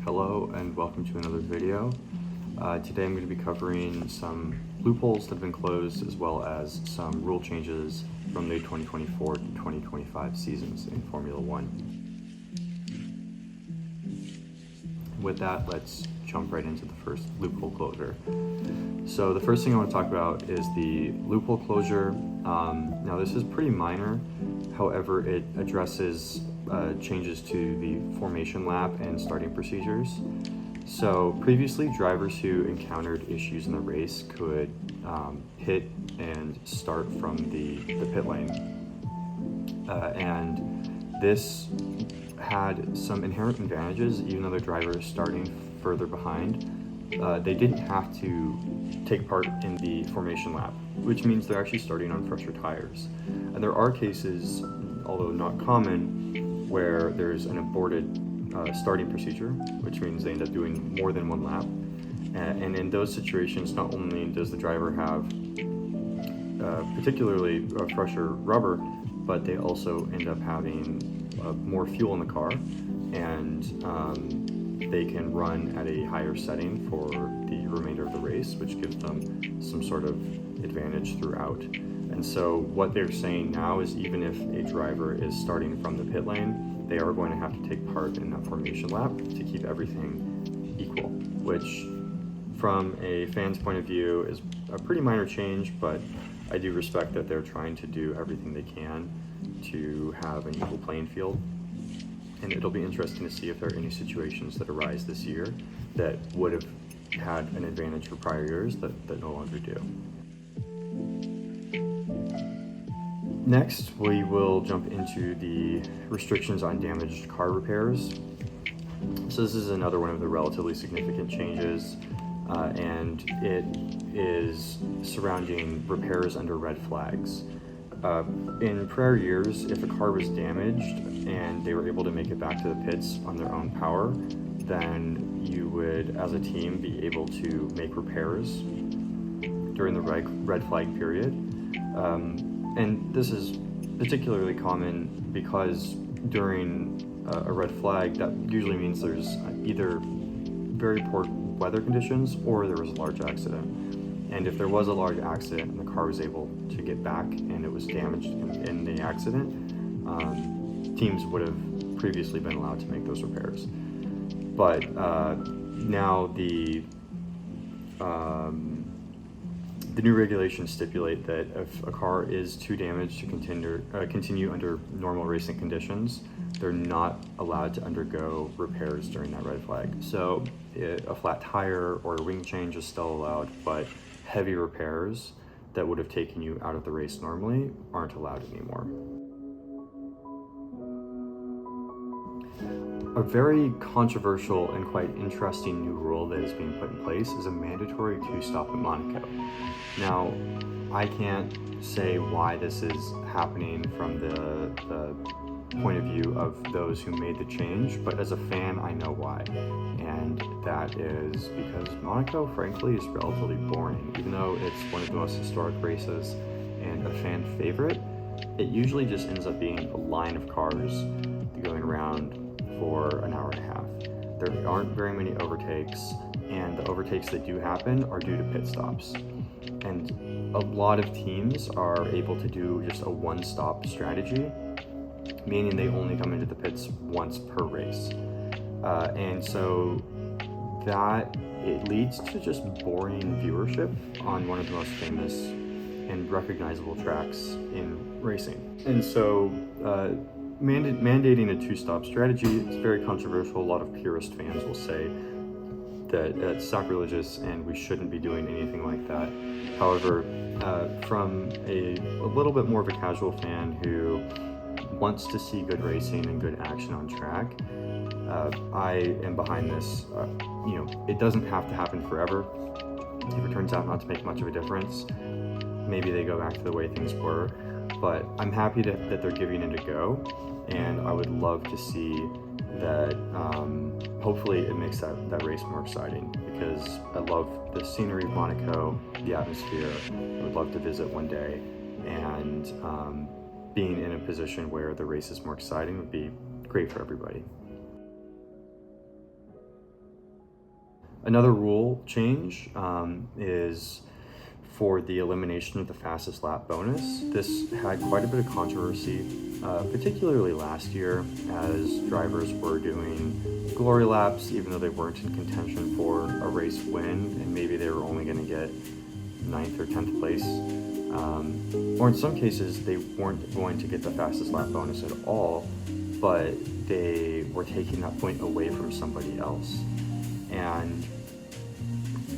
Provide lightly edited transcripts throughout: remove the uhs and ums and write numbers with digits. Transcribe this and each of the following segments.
Hello and welcome to another video. Today I'm going to be covering some loopholes that have been closed as well as some rule changes from the 2024 to 2025 seasons in Formula One. With that, let's jump right into the first loophole closure. So the first thing I want to talk about is the loophole closure. Now this is pretty minor, however it addresses changes to the formation lap and starting procedures. So previously, drivers who encountered issues in the race could pit and start from the pit lane. And this had some inherent advantages, even though the driver is starting further behind. They didn't have to take part in the formation lap, which means they're actually starting on fresher tires. And there are cases, although not common, where there's an aborted starting procedure, which means they end up doing more than one lap. And in those situations, not only does the driver have particularly fresher rubber, but they also end up having more fuel in the car, and they can run at a higher setting for the remainder of the race, which gives them some sort of advantage throughout. And so what they're saying now is even if a driver is starting from the pit lane, they are going to have to take part in that formation lap to keep everything equal, which from a fan's point of view is a pretty minor change, but I do respect that they're trying to do everything they can to have an equal playing field. And it'll be interesting to see if there are any situations that arise this year that would have had an advantage for prior years that no longer do. Next, we will jump into the restrictions on damaged car repairs. So this is another one of the relatively significant changes, and it is surrounding repairs under red flags. In prior years, if a car was damaged and they were able to make it back to the pits on their own power, then you would, as a team, be able to make repairs during the red flag period. And this is particularly common because during a red flag, that usually means there's either very poor weather conditions or there was a large accident. And if there was a large accident and the car was able to get back and it was damaged in the accident, teams would have previously been allowed to make those repairs. But now the new regulations stipulate that if a car is too damaged to continue under normal racing conditions, they're not allowed to undergo repairs during that red flag. So a flat tire or a wing change is still allowed, but heavy repairs that would have taken you out of the race normally aren't allowed anymore. A very controversial and quite interesting new rule that is being put in place is a mandatory two-stop at Monaco. Now, I can't say why this is happening from the point of view of those who made the change, but as a fan, I know why. And that is because Monaco, frankly, is relatively boring. Even though it's one of the most historic races and a fan favorite, it usually just ends up being a line of cars going around for an hour and a half. There aren't very many overtakes, and the overtakes that do happen are due to pit stops. And a lot of teams are able to do just a one-stop strategy, meaning they only come into the pits once per race. And so that it leads to just boring viewership on one of the most famous and recognizable tracks in racing. And so mandating a two-stop strategy is very controversial. A lot of purist fans will say that it's sacrilegious and we shouldn't be doing anything like that. However, from a little bit more of a casual fan who wants to see good racing and good action on track, I am behind this. It doesn't have to happen forever. If it turns out not to make much of a difference, maybe they go back to the way things were. But I'm happy that they're giving it a go, and I would love to see that hopefully it makes that race more exciting, because I love the scenery of Monaco, the atmosphere. I would love to visit one day, and being in a position where the race is more exciting would be great for everybody. Another rule change is for the elimination of the fastest lap bonus. This had quite a bit of controversy, particularly last year, as drivers were doing glory laps even though they weren't in contention for a race win, and maybe they were only going to get 9th or 10th place. Or in some cases, they weren't going to get the fastest lap bonus at all, but they were taking that point away from somebody else. And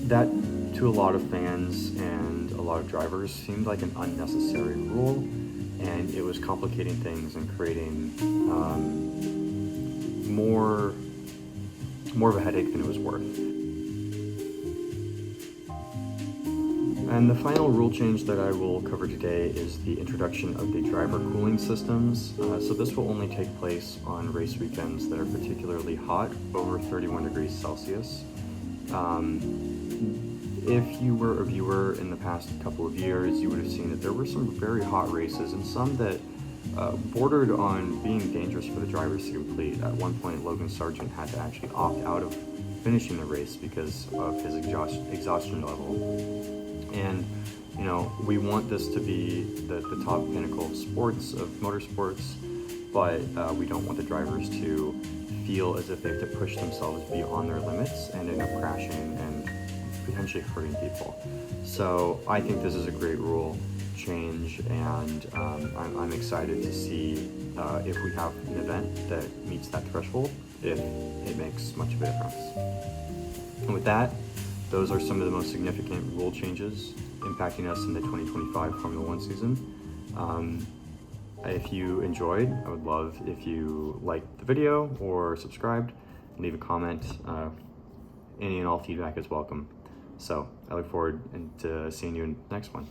that, to a lot of fans and a lot of drivers, seemed like an unnecessary rule, and it was complicating things and creating more of a headache than it was worth. And the final rule change that I will cover today is the introduction of the driver cooling systems. So this will only take place on race weekends that are particularly hot, over 31 degrees Celsius. If you were a viewer in the past couple of years, you would have seen that there were some very hot races and some that bordered on being dangerous for the drivers to complete. At one point, Logan Sargent had to actually opt out of finishing the race because of his exhaustion level. And, you know, we want this to be the top pinnacle of sports, of motorsports, but we don't want the drivers to feel as if they have to push themselves beyond their limits and end up crashing and potentially hurting people. So I think this is a great rule change, and I'm excited to see if we have an event that meets that threshold, if it makes much of a difference. And with that, those are some of the most significant rule changes impacting us in the 2025 Formula One season. If you enjoyed, I would love if you liked the video or subscribed, leave a comment. Any and all feedback is welcome. So I look forward to seeing you in the next one.